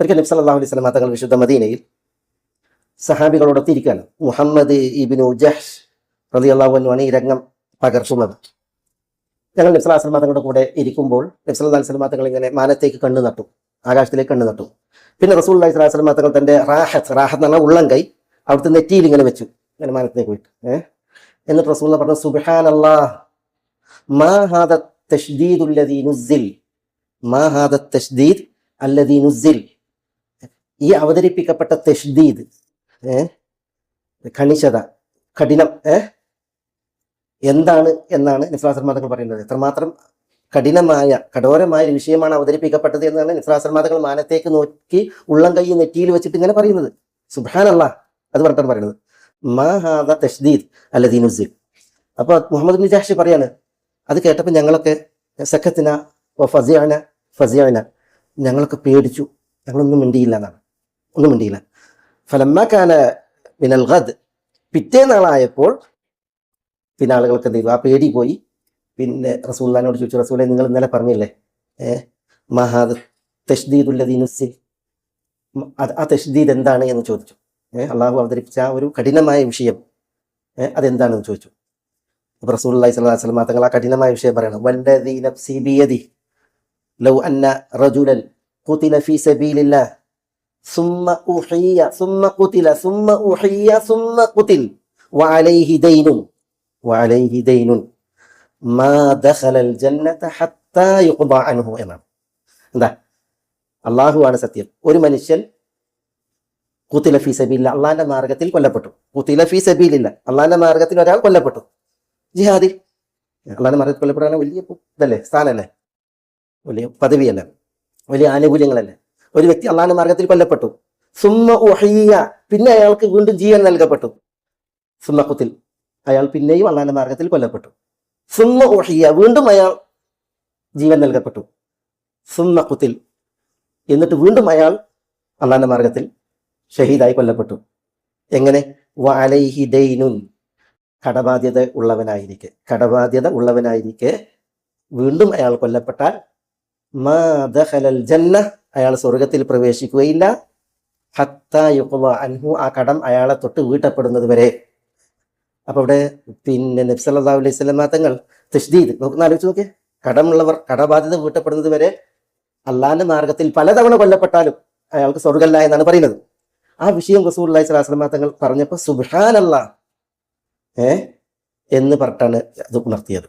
ഒരിക്കൽ നബി സല്ലല്ലാഹു അലൈഹി വസല്ലം തങ്ങൾ വിശുദ്ധ മദീനയിൽ സഹാബികളോടൊത്തിരിക്കുകയാണ്. മുഹമ്മദ് ഇബ്നു ജഹ്ഷ് റളിയല്ലാഹു അൻഹു ആണ് ഈ രംഗം പകർത്തുന്നത്. ഞങ്ങൾ നബി സല്ലല്ലാഹു അലൈഹി വസല്ലം തങ്ങളുടെ കൂടെ ഇരിക്കുമ്പോൾ നബി സല്ലല്ലാഹു അലൈഹി വസല്ലം തങ്ങൾ ഇങ്ങനെ മാനത്തേക്ക് കണ്ണു നട്ടു, ആകാശത്തിലേക്ക് കണ്ണു നട്ടു. പിന്നെ റസൂലുള്ളാഹി സ്വല്ലല്ലാഹു അലൈഹി വസല്ലം തങ്ങൾ തന്റെ റാഹത്ത് എന്ന് പറഞ്ഞാൽ ഉള്ളം കൈ അവിടുത്തെ നെറ്റിയിൽ ഇങ്ങനെ വെച്ചു, ഇങ്ങനെ മാനത്തേക്ക് പോയിട്ട്. എന്നിട്ട് റസൂലുള്ളാഹി പറഞ്ഞു, സുബ്ഹാനല്ലാഹ് മാ ഹാദ തശ്ദീദു അല്ലദീ നുസ്സിൽ, മാ ഹാദ തശ്ദീദ് അല്ലദീ നുസ്സിൽ, ഈ അവതരിപ്പിക്കപ്പെട്ട തശ്ദീദ്, കണിശത, കഠിനം എന്താണ് എന്നാണ് നബി സല്ലല്ലാഹു അലൈഹി വസല്ലം തങ്ങൾ പറയുന്നത്. എത്രമാത്രം കഠോരമായ ഒരു വിഷയമാണ് അവതരിപ്പിക്കപ്പെട്ടത് എന്നാണ് നബി സല്ലല്ലാഹു അലൈഹി വസല്ലം തങ്ങൾ മാനത്തേക്ക് നോക്കി ഉള്ളം കൈ നെറ്റിയിൽ വെച്ചിട്ട് ഇങ്ങനെ പറയുന്നത്. സുബ്ഹാനല്ലാഹ് അത് പറഞ്ഞിട്ടാണ് പറയുന്നത്, മാ ഹാദ തശ്ദീദ് അല്ലദീ നുസ്സിൽ. അപ്പൊ മുഹമ്മദ് ഇബ്നു ജഹ്ഷ് പറയാണ്, അത് കേട്ടപ്പോൾ ഞങ്ങളൊക്കെ സക്കത്തിന ഫസിഅന, ഞങ്ങളൊക്കെ പേടിച്ചു, ഞങ്ങളൊന്നും മിണ്ടിയില്ല എന്നാണ്, ഒന്നും മിണ്ടിയില്ല. ഫലമ്മ കാന മിനൽ ഗദ്, പിറ്റേ നാളായപ്പോൾ പിന്നെ ആളുകൾക്ക് എന്ത് ചെയ്തു, ആ പേടി പോയി. പിന്നെ റസൂലുള്ളാഹിനോട് ചോദിച്ചു, റസൂലേ നിങ്ങൾ ഇന്നലെ പറഞ്ഞില്ലേ മഹാദ് തശ്ദീദുല്ലദീ നുസ്സിൽ, ആ തശ്ദീദ് എന്താണ് എന്ന് ചോദിച്ചു. അള്ളാഹു അവതരിപ്പിച്ച ആ ഒരു കഠിനമായ വിഷയം അതെന്താണെന്ന് ചോദിച്ചു. അപ്പോൾ റസൂലുള്ളാഹി സ്വല്ലല്ലാഹു അലൈഹി വസല്ലം തങ്ങൾ ആ കഠിനമായ വിഷയം പറയണം. വല്ലദീ നഫ്സി ബിയദി ലൗ അന്ന റജുലൻ ഖുതില ഫീ സബീലില്ലാഹ് സുമ്മ ഉഹിയ സുമ്മ ഖുതില സുമ്മ ഉഹിയ സുമ്മ ഖുതിൽ വഅലൈഹി ദൈനുൻ മാ ദഖലൽ ജന്നത ഹത്താ യുഖ്ദാ അൻഹു എന്നാണ്. എന്താ, അള്ളാഹു ആണ് സത്യം. ഒരു മനുഷ്യൻ ഖുതില ഫീ സബീലില്ലാഹ്, അള്ളാഹിന്റെ മാർഗത്തിൽ കൊല്ലപ്പെട്ടു. ഖുതില ഫീ സബീലില്ലാഹ്, അള്ളാഹിന്റെ മാർഗത്തിൽ ഒരാൾ കൊല്ലപ്പെട്ടു. ജിഹാദിൽ അള്ളാഹിന്റെ മാർഗത്തിൽ കൊല്ലപ്പെടാൻ വലിയ ഇതല്ലേ, സ്ഥാനല്ലേ, വലിയ പദവിയല്ല, വലിയ ആനുകൂല്യങ്ങളല്ലേ. ഒരു വ്യക്തി അള്ളാഹിന്റെ മാർഗത്തിൽ കൊല്ലപ്പെട്ടു. സുമ്മ ഉഹിയ, പിന്നെ അയാൾക്ക് വീണ്ടും ജീവൻ നൽകപ്പെട്ടു. സുമ്മ ഖുതിൽ, അയാൾ പിന്നെയും അള്ളാഹിന്റെ മാർഗത്തിൽ കൊല്ലപ്പെട്ടു. സുമ്മ ഉഹിയ, വീണ്ടും അയാൾ ജീവൻ നൽകപ്പെട്ടു. സുമ്മ ഖുതിൽ, എന്നിട്ട് വീണ്ടും അയാൾ അള്ളാഹിന്റെ മാർഗത്തിൽ ഷഹീദായി കൊല്ലപ്പെട്ടു. എങ്ങനെ? വഅലൈഹി ദൈനുൻ, കടബാധ്യത ഉള്ളവനായിരിക്കെ വീണ്ടും അയാൾ കൊല്ലപ്പെട്ടാൽ മാ ദഖലൽ ജന്ന, അയാൾ സ്വർഗത്തിൽ പ്രവേശിക്കുകയില്ല. ഹത്താ യുഖ്ദാ അൻഹു, ആ കടം അയാളെ തൊട്ട് വീട്ടപ്പെടുന്നത് വരെ. അപ്പൊ ഇവിടെ പിന്നെ നബി സല്ലല്ലാഹു അലൈഹി വസല്ലം തങ്ങൾ തശ്ദീദ് നോക്കുന്ന ആലോചിച്ച് നോക്കിയേ, കടമുള്ളവർ കടബാധ്യത വീട്ടപ്പെടുന്നത് വരെ അള്ളാഹിന്റെ മാർഗത്തിൽ പലതവണ കൊല്ലപ്പെട്ടാലും അയാൾക്ക് സ്വർഗ്ഗമില്ല എന്നാണ് പറയുന്നത്. ആ വിഷയം റസൂലുള്ളാഹി സ്വല്ലല്ലാഹു അലൈഹി വസല്ലം തങ്ങൾ പറഞ്ഞപ്പോൾ സുബ്ഹാനല്ലാഹ് എന്ന് പറഞ്ഞിട്ടാണ് അത് ഉണർത്തിയത്.